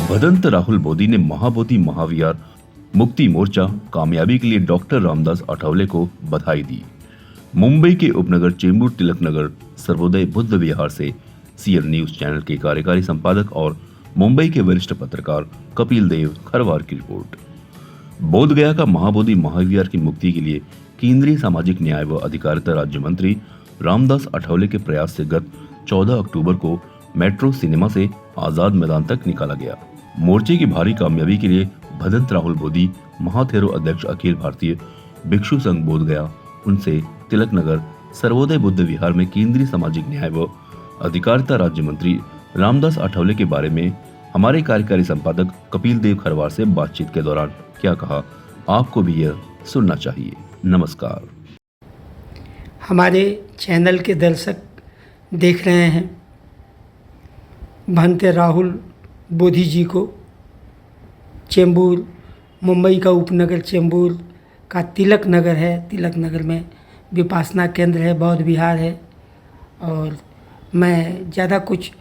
भदंत राहुल बोधी ने महाबोधि महाविहार मुक्ति मोर्चा कामयाबी के लिए डॉक्टर रामदास अठावले को बधाई दी। मुंबई के उपनगर चेंबूर तिलक नगर सर्वोदय बुद्ध विहार से सीएन न्यूज चैनल के कार्यकारी संपादक और मुंबई के वरिष्ठ पत्रकार कपिल देव खरवार की रिपोर्ट। बोधगया का महाबोधि महाविहार की मुक्ति के लिए केंद्रीय सामाजिक न्याय व अधिकारिता राज्य मंत्री रामदास अठावले के प्रयास से गत 14 अक्टूबर को मेट्रो सिनेमा से आजाद मैदान तक निकाला गया। मोर्चे की भारी कामयाबी के लिए भदंत राहुल बोधी महाथेरो अध्यक्ष अखिल भारतीय भिक्षु संघ बोधगया उनसे तिलक नगर सर्वोदय बुद्ध विहार में केंद्रीय सामाजिक न्याय व अधिकारिता राज्य मंत्री रामदास अठावले के बारे में हमारे कार्यकारी संपादक कपिल देव खरवार से बातचीत के दौरान क्या कहा, आपको भी यह सुनना चाहिए। नमस्कार। हमारे चैनल के दर्शक देख रहे हैं भदंत राहुल बोधी जी को चेंबूर, मुंबई का उपनगर चेंबूर का तिलक नगर है। तिलक नगर में विपासना केंद्र है, बौद्ध विहार है। और मैं ज़्यादा कुछ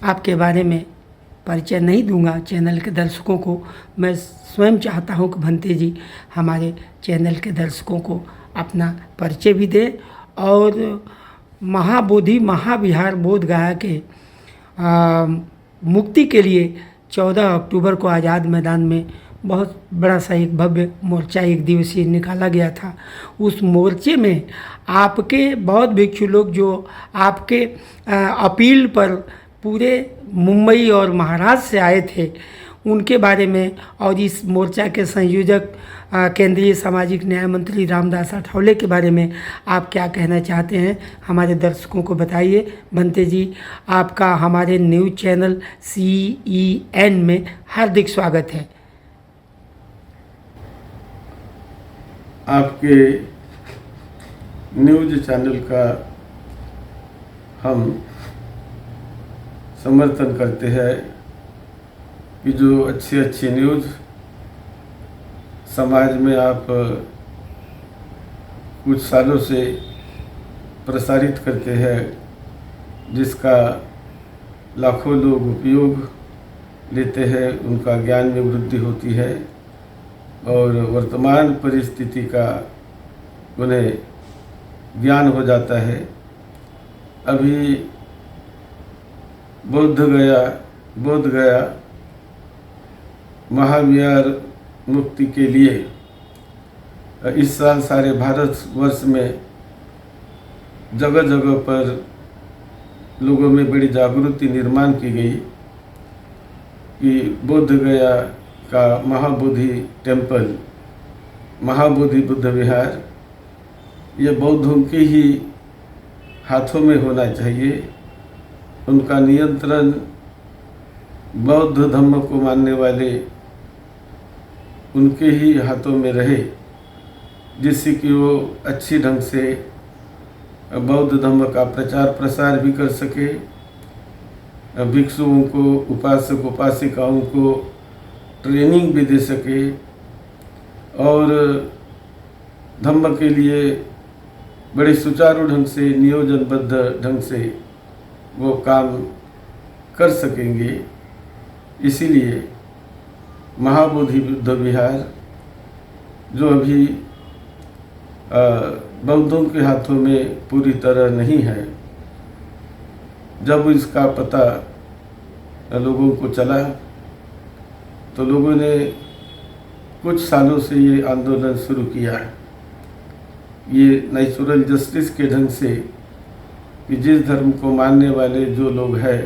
आपके बारे में परिचय नहीं दूंगा चैनल के दर्शकों को। मैं स्वयं चाहता हूं कि भदंत जी हमारे चैनल के दर्शकों को अपना परिचय भी दें और महाबोधि महाविहार बोधगया के मुक्ति के लिए 14 अक्टूबर को आज़ाद मैदान में बहुत बड़ा सा एक भव्य मोर्चा एक दिवसीय निकाला गया था। उस मोर्चे में आपके बौद्ध भिक्षु लोग जो आपके अपील पर पूरे मुंबई और महाराष्ट्र से आए थे, उनके बारे में और इस मोर्चा के संयोजक केंद्रीय सामाजिक न्याय मंत्री रामदास अठावले के बारे में आप क्या कहना चाहते हैं, हमारे दर्शकों को बताइए। भदंत जी, आपका हमारे न्यूज़ चैनल CEN में हार्दिक स्वागत है। आपके न्यूज़ चैनल का हम समर्थन करते हैं कि जो अच्छी न्यूज़ समाज में आप कुछ सालों से प्रसारित करते हैं, जिसका लाखों लोग उपयोग लेते हैं, उनका ज्ञान में वृद्धि होती है और वर्तमान परिस्थिति का उन्हें ज्ञान हो जाता है। अभी बोधगया महाविहार मुक्ति के लिए इस साल सारे भारत वर्ष में जगह जगह पर लोगों में बड़ी जागृति निर्माण की गई कि बोधगया का महाबोधि टेम्पल, महाबोधि बुद्ध विहार, ये बौद्धों के ही हाथों में होना चाहिए। उनका नियंत्रण बौद्ध धर्म को मानने वाले उनके ही हाथों में रहे, जिससे कि वो अच्छी ढंग से बौद्ध धर्म का प्रचार प्रसार भी कर सके, भिक्षुओं को, उपासक उपासिकाओं को ट्रेनिंग भी दे सके और धर्म के लिए बड़े सुचारू ढंग से, नियोजनबद्ध ढंग से वो काम कर सकेंगे। इसीलिए महाबोधि बुद्ध विहार जो अभी बौद्धों के हाथों में पूरी तरह नहीं है, जब इसका पता लोगों को चला तो लोगों ने कुछ सालों से ये आंदोलन शुरू किया, ये नेचुरल जस्टिस के ढंग से कि जिस धर्म को मानने वाले जो लोग हैं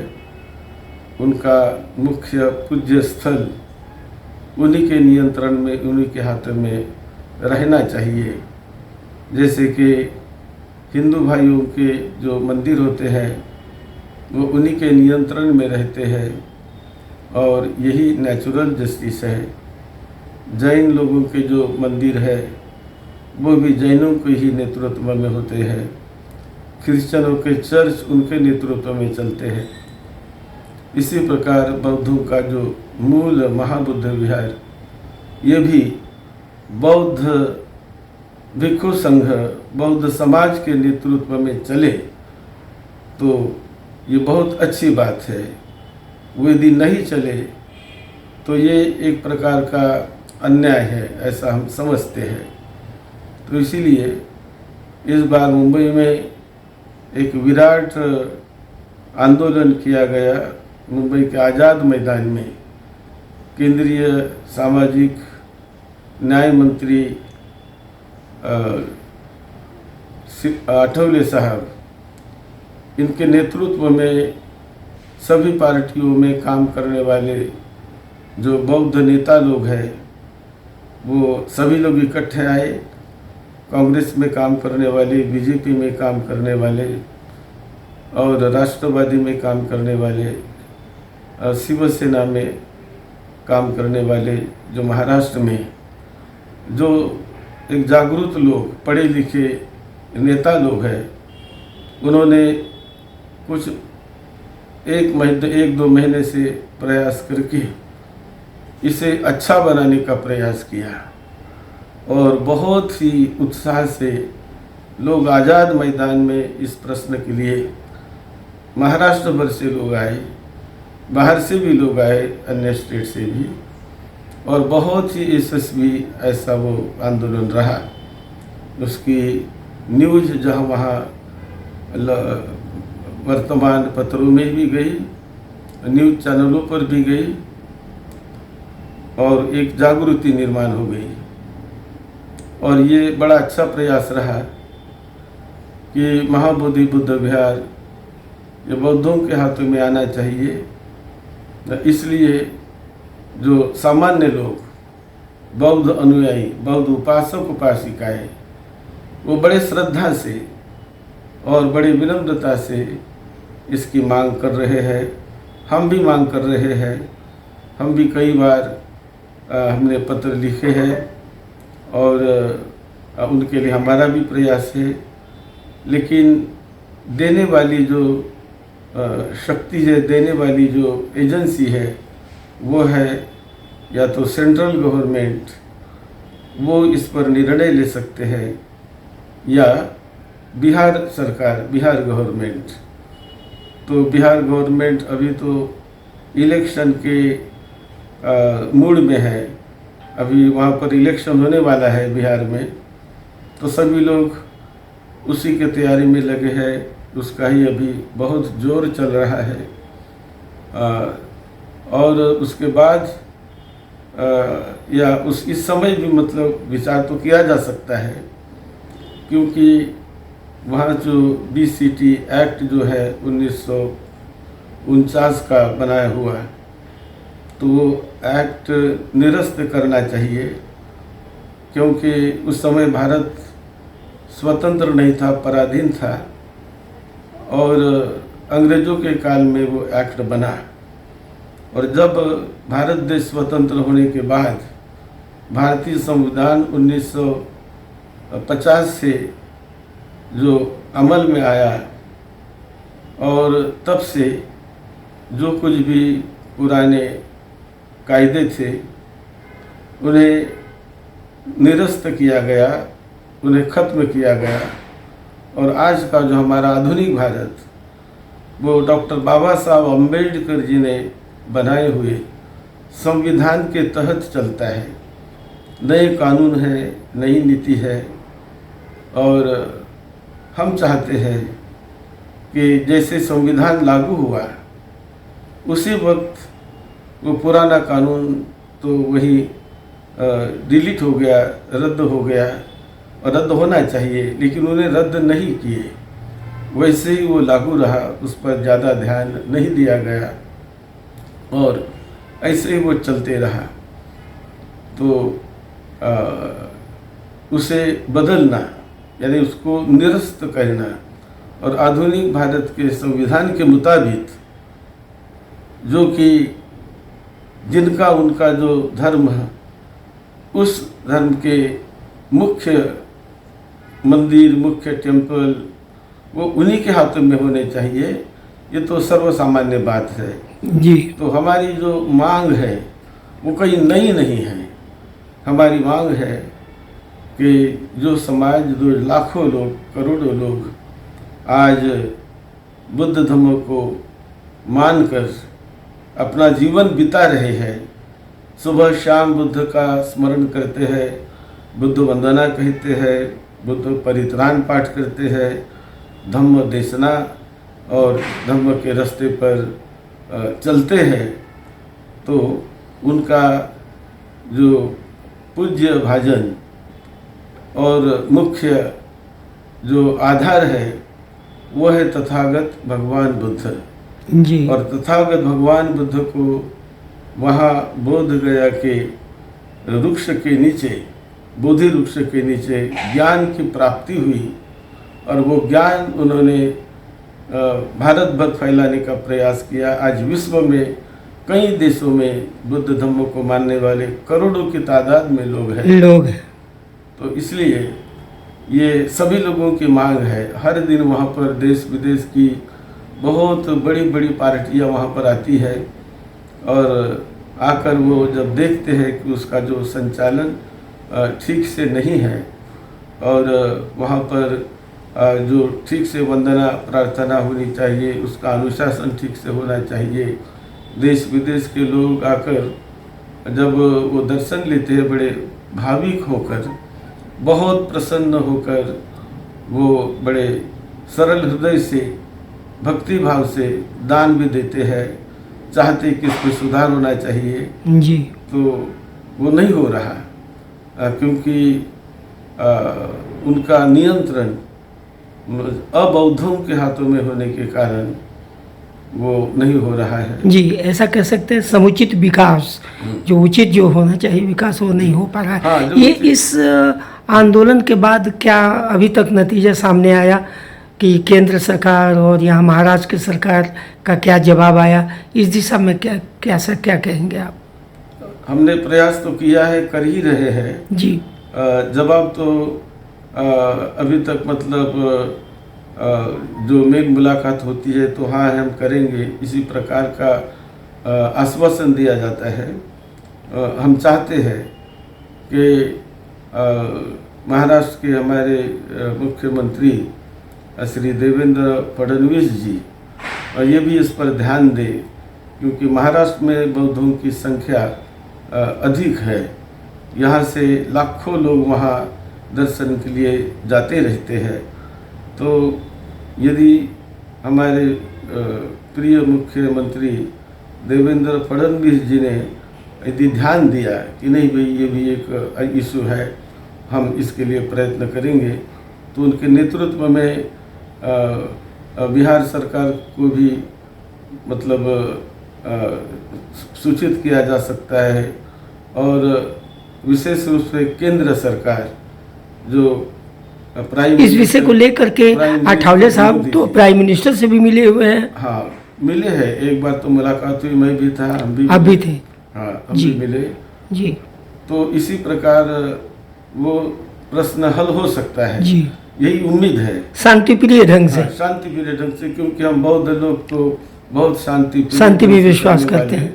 उनका मुख्य पूज्य स्थल उन्हीं के नियंत्रण में, उन्हीं के हाथों में रहना चाहिए। जैसे कि हिंदू भाइयों के जो मंदिर होते हैं वो उन्हीं के नियंत्रण में रहते हैं और यही नेचुरल जस्टिस है। जैन लोगों के जो मंदिर है वो भी जैनों के ही नेतृत्व में होते हैं, क्रिश्चियनों के चर्च उनके नेतृत्व में चलते हैं। इसी प्रकार बौद्धों का जो मूल महाबुद्ध विहार, ये भी बौद्ध भिक्षु संघ, बौद्ध समाज के नेतृत्व में चले तो ये बहुत अच्छी बात है। वो यदि नहीं चले तो ये एक प्रकार का अन्याय है, ऐसा हम समझते हैं। तो इसीलिए इस बार मुंबई में एक विराट आंदोलन किया गया। मुंबई के आज़ाद मैदान में केंद्रीय सामाजिक न्याय मंत्री आठवले साहब, इनके नेतृत्व में सभी पार्टियों में काम करने वाले जो बौद्ध नेता लोग हैं वो सभी लोग इकट्ठे आए। कांग्रेस में काम करने वाले, बीजेपी में काम करने वाले और राष्ट्रवादी में काम करने वाले, शिवसेना में काम करने वाले, जो महाराष्ट्र में जो एक जागरूक लोग, पढ़े लिखे नेता लोग हैं, उन्होंने कुछ एक दो महीने से प्रयास करके इसे अच्छा बनाने का प्रयास किया और बहुत ही उत्साह से लोग आज़ाद मैदान में इस प्रश्न के लिए महाराष्ट्र भर से लोग आए, बाहर से भी लोग आए, अन्य स्टेट से भी, और बहुत ही यशस्वी ऐसा वो आंदोलन रहा। उसकी न्यूज़ जहाँ वहाँ वर्तमान पत्रों में भी गई, न्यूज़ चैनलों पर भी गई और एक जागृति निर्माण हो गई। और ये बड़ा अच्छा प्रयास रहा कि महाबोधि बुद्ध विहार ये बौद्धों के हाथों में आना चाहिए। इसलिए जो सामान्य लोग, बौद्ध अनुयायी, बौद्ध उपासक उपासिकाएँ, वो बड़े श्रद्धा से और बड़े विनम्रता से इसकी मांग कर रहे हैं। हम भी मांग कर रहे हैं। हम भी कई बार हमने पत्र लिखे हैं और उनके लिए हमारा भी प्रयास है। लेकिन देने वाली जो शक्ति है, देने वाली जो एजेंसी है, वो है या तो सेंट्रल गवर्नमेंट, वो इस पर निर्णय ले सकते हैं, या बिहार सरकार, बिहार गवर्नमेंट। तो बिहार गवर्नमेंट अभी तो इलेक्शन के मूड में है। अभी वहाँ पर इलेक्शन होने वाला है बिहार में, तो सभी लोग उसी के तैयारी में लगे हैं। उसका ही अभी बहुत जोर चल रहा है। और उसके बाद या इस समय भी मतलब विचार तो किया जा सकता है, क्योंकि वहाँ जो BCT एक्ट जो है 1949 का बनाया हुआ, तो वो एक्ट निरस्त करना चाहिए, क्योंकि उस समय भारत स्वतंत्र नहीं था, पराधीन था, और अंग्रेज़ों के काल में वो एक्ट बना। और जब भारत देश स्वतंत्र होने के बाद भारतीय संविधान 1950 से जो अमल में आया, और तब से जो कुछ भी पुराने कायदे थे उन्हें निरस्त किया गया, उन्हें ख़त्म किया गया। और आज का जो हमारा आधुनिक भारत, वो डॉक्टर बाबा साहब अम्बेडकर जी ने बनाए हुए संविधान के तहत चलता है। नए कानून है, नई नीति है, और हम चाहते हैं कि जैसे संविधान लागू हुआ उसी वक्त वो पुराना कानून तो वही डिलीट हो गया, रद्द हो गया, और रद्द होना चाहिए, लेकिन उन्हें रद्द नहीं किए, वैसे ही वो लागू रहा, उस पर ज़्यादा ध्यान नहीं दिया गया और ऐसे ही वो चलते रहा। तो उसे बदलना यानी उसको निरस्त करना और आधुनिक भारत के संविधान के मुताबिक, जो कि जिनका उनका जो धर्म है, उस धर्म के मुख्य मंदिर, मुख्य टेम्पल, वो उन्हीं के हाथों में होने चाहिए। ये तो सर्वसामान्य बात है जी। तो हमारी जो मांग है वो कहीं नई नहीं है। हमारी मांग है कि जो समाज, जो लाखों लोग, करोड़ों लोग आज बुद्ध धर्म को मानकर अपना जीवन बिता रहे हैं, सुबह शाम बुद्ध का स्मरण करते हैं, बुद्ध वंदना कहते हैं, बुद्ध परित्राण पाठ करते हैं, धम्म देशना और धम्म के रास्ते पर चलते हैं, तो उनका जो पूज्य भाजन और मुख्य जो आधार है वो है तथागत भगवान बुद्ध। जी। और तथागत भगवान बुद्ध को वहाँ बोध गया के वृक्ष के नीचे, बोधि वृक्ष के नीचे ज्ञान की प्राप्ति हुई और वो ज्ञान उन्होंने भारत भर फैलाने का प्रयास किया। आज विश्व में कई देशों में बुद्ध धम्म को मानने वाले करोड़ों की तादाद में लोग हैं। तो इसलिए ये सभी लोगों की मांग है। हर दिन वहाँ पर देश विदेश की बहुत बड़ी बड़ी पार्टियाँ वहाँ पर आती है और आकर वो जब देखते हैं कि उसका जो संचालन ठीक से नहीं है और वहाँ पर जो ठीक से वंदना प्रार्थना होनी चाहिए, उसका अनुशासन ठीक से होना चाहिए, देश विदेश के लोग आकर जब वो दर्शन लेते हैं बड़े भाविक होकर, बहुत प्रसन्न होकर, वो बड़े सरल हृदय से भक्ति भाव से दान भी देते हैं, चाहते कि इसमें सुधार होना चाहिए जी। तो वो नहीं हो रहा क्योंकि उनका नियंत्रण अबौद्धों के हाथों में होने के कारण वो नहीं हो रहा है। जी, ऐसा कह सकते हैं समुचित विकास, जो उचित जो होना चाहिए विकास वो नहीं हो पा रहा है। हाँ, ये इस आंदोलन के बाद क्या अभी तक नतीजा सामने आया कि केंद्र सरकार और यहाँ महाराष्ट्र की सरकार का क्या जवाब आया इस दिशा में? क्या कहेंगे आप? हमने प्रयास तो किया है, कर ही रहे हैं जी। जवाब तो अभी तक मतलब जो मेल मुलाकात होती है तो हाँ हम करेंगे, इसी प्रकार का आश्वासन दिया जाता है। हम चाहते हैं कि महाराष्ट्र के हमारे मुख्यमंत्री श्री देवेंद्र फडणवीस जी ये भी इस पर ध्यान दें, क्योंकि महाराष्ट्र में बौद्धों की संख्या अधिक है। यहाँ से लाखों लोग वहाँ दर्शन के लिए जाते रहते हैं। तो यदि हमारे प्रिय मुख्यमंत्री देवेंद्र फडणवीस जी ने यदि ध्यान दिया कि नहीं भाई ये भी एक इशू है, हम इसके लिए प्रयत्न करेंगे, तो उनके नेतृत्व में बिहार सरकार को भी मतलब सूचित किया जा सकता है और विशेष रूप से केंद्र सरकार जो प्राइम इस विषय को लेकर के आठवले साहब तो प्राइम मिनिस्टर से भी मिले हुए हैं। हाँ मिले हैं, एक बार तो मुलाकात हुई, मैं भी था, हम भी थे। हाँ हम भी मिले जी। तो इसी प्रकार वो प्रश्न हल हो सकता है जी, यही उम्मीद है शांति प्रिय ढंग से। शांति प्रिय ढंग से, क्योंकि हम बौद्ध लोग तो बहुत शांति में विश्वास करते हैं,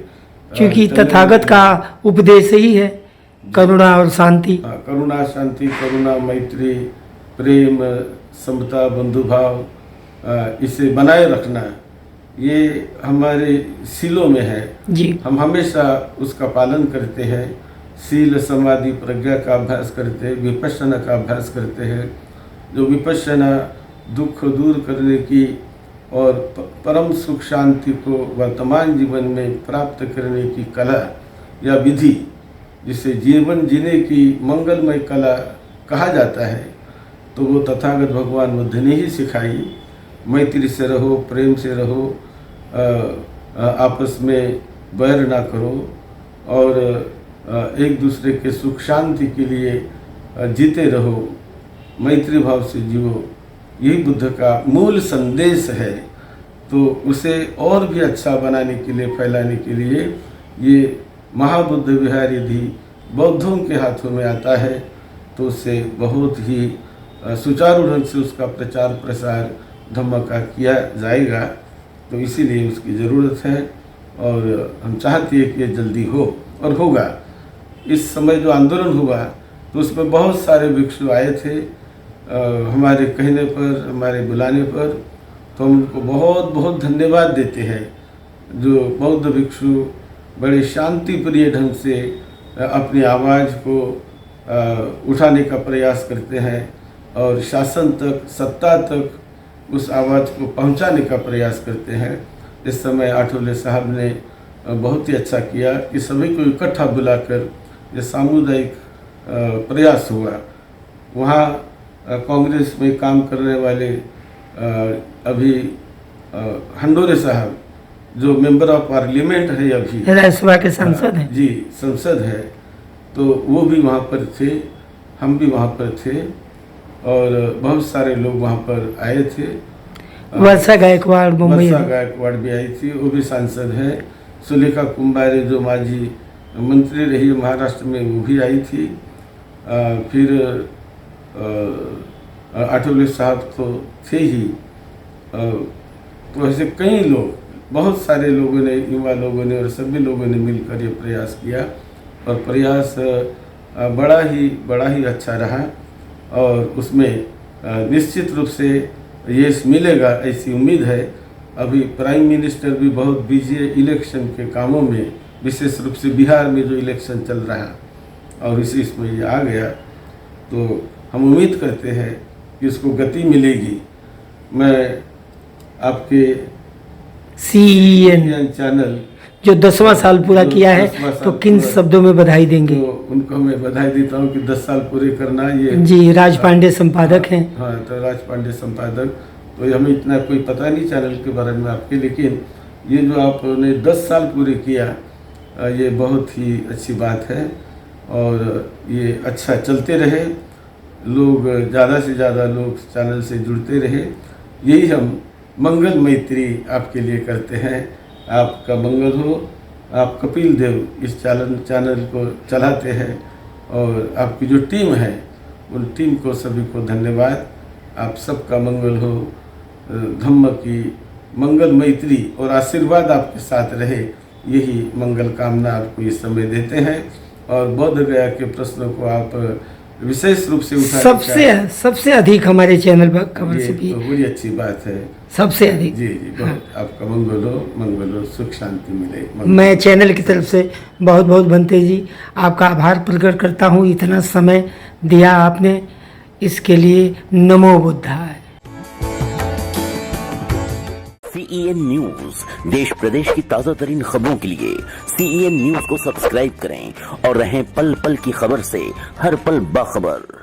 क्योंकि तथागत का उपदेश ही है करुणा और शांति। करुणा शांति, करुणा मैत्री प्रेम समता बंधुभाव, इसे बनाए रखना ये हमारे सीलों में है जी। हम हमेशा उसका पालन करते हैं। सील समाधि प्रज्ञा का अभ्यास करते हैं, विपश्यना का अभ्यास करते हैं। जो विपश्यना दुख दूर करने की और परम सुख शांति को वर्तमान जीवन में प्राप्त करने की कला या विधि, जिसे जीवन जीने की मंगलमय कला कहा जाता है, तो वो तथागत भगवान बुद्ध ने ही सिखाई। मैत्री से रहो, प्रेम से रहो, आपस में बैर ना करो और एक दूसरे के सुख शांति के लिए जीते रहो, मैत्री भाव से जियो, यही बुद्ध का मूल संदेश है। तो उसे और भी अच्छा बनाने के लिए, फैलाने के लिए ये महाबुद्ध विहार यदि बौद्धों के हाथों में आता है तो उससे बहुत ही सुचारू ढंग से उसका प्रचार प्रसार धम्म का किया जाएगा। तो इसीलिए उसकी ज़रूरत है और हम चाहते हैं कि ये जल्दी हो और होगा। इस समय जो आंदोलन हुआ तो उसमें बहुत सारे भिक्षु आए थे हमारे कहने पर, हमारे बुलाने पर, तो हम उनको बहुत बहुत धन्यवाद देते हैं। जो बौद्ध भिक्षु बड़े शांति प्रिय ढंग से अपनी आवाज़ को उठाने का प्रयास करते हैं और शासन तक, सत्ता तक उस आवाज़ को पहुंचाने का प्रयास करते हैं। इस समय आठवले साहब ने बहुत ही अच्छा किया कि सभी को इकट्ठा बुलाकर ये सामुदायिक प्रयास हुआ। वहाँ कांग्रेस में काम करने वाले अभी हंडोरे साहब जो मेंबर ऑफ पार्लियामेंट है, अभी राज्यसभा के सांसद हैं जी, संसद है, तो वो भी वहाँ पर थे, हम भी वहाँ पर थे और बहुत सारे लोग वहाँ पर आए थे। वर्षा गायकवाड़ मुंबई वर्षा गायकवाड़ भी आई थी, वो भी सांसद है। सुलेखा कुंभारे जो माजी मंत्री रही महाराष्ट्र में, वो भी आई थी। फिर आठवले साहब तो थे ही। तो ऐसे कई लोग, बहुत सारे लोगों ने, युवा लोगों ने और सभी लोगों ने मिलकर ये प्रयास किया और प्रयास बड़ा ही अच्छा रहा और उसमें निश्चित रूप से यश मिलेगा ऐसी उम्मीद है। अभी प्राइम मिनिस्टर भी बहुत बिजी है इलेक्शन के कामों में, विशेष रूप से बिहार में जो इलेक्शन चल रहा है और इसमें ये आ गया, तो हम उम्मीद करते हैं कि इसको गति मिलेगी। मैं आपके CEN चैनल जो 10वां साल पूरा किया है, 10वां साल तो किन पूरा- शब्दों में बधाई देंगे? तो उनको मैं बधाई देता हूँ कि 10 साल पूरे करना। ये जी, राज पांडे संपादक हैं। हाँ, तो राज पांडे संपादक, तो हमें इतना कोई पता नहीं चैनल के बारे में आपके, लेकिन ये जो आपने 10 साल पूरे किया, ये बहुत ही अच्छी बात है और ये अच्छा चलते रहे, लोग ज़्यादा से ज़्यादा लोग चैनल से जुड़ते रहे। यही हम मंगल मैत्री आपके लिए करते हैं। आपका मंगल हो। आप कपिल देव इस चैनल को चलाते हैं और आपकी जो टीम है, उन टीम को सभी को धन्यवाद। आप सबका मंगल हो, धम्म की मंगल मैत्री और आशीर्वाद आपके साथ रहे, यही मंगल कामना आपको इस समय देते हैं। और बोध गया के प्रश्नों को आप विशेष रूप से उठा सबसे अधिक हमारे चैनल पर खबर से भी तो बड़ी अच्छी बात है। सबसे अधिक। जी जी, बहुत आपका मंगल हो, सुख शांति मिले। मैं चैनल की तरफ से बहुत बहुत बनते जी आपका आभार प्रकट करता हूँ, इतना समय दिया आपने, इसके लिए नमो बुद्धाय। CEN न्यूज, देश प्रदेश की ताजा तरीन खबरों के लिए CEN न्यूज को सब्सक्राइब करें और रहें पल पल की खबर से हर पल बाखबर।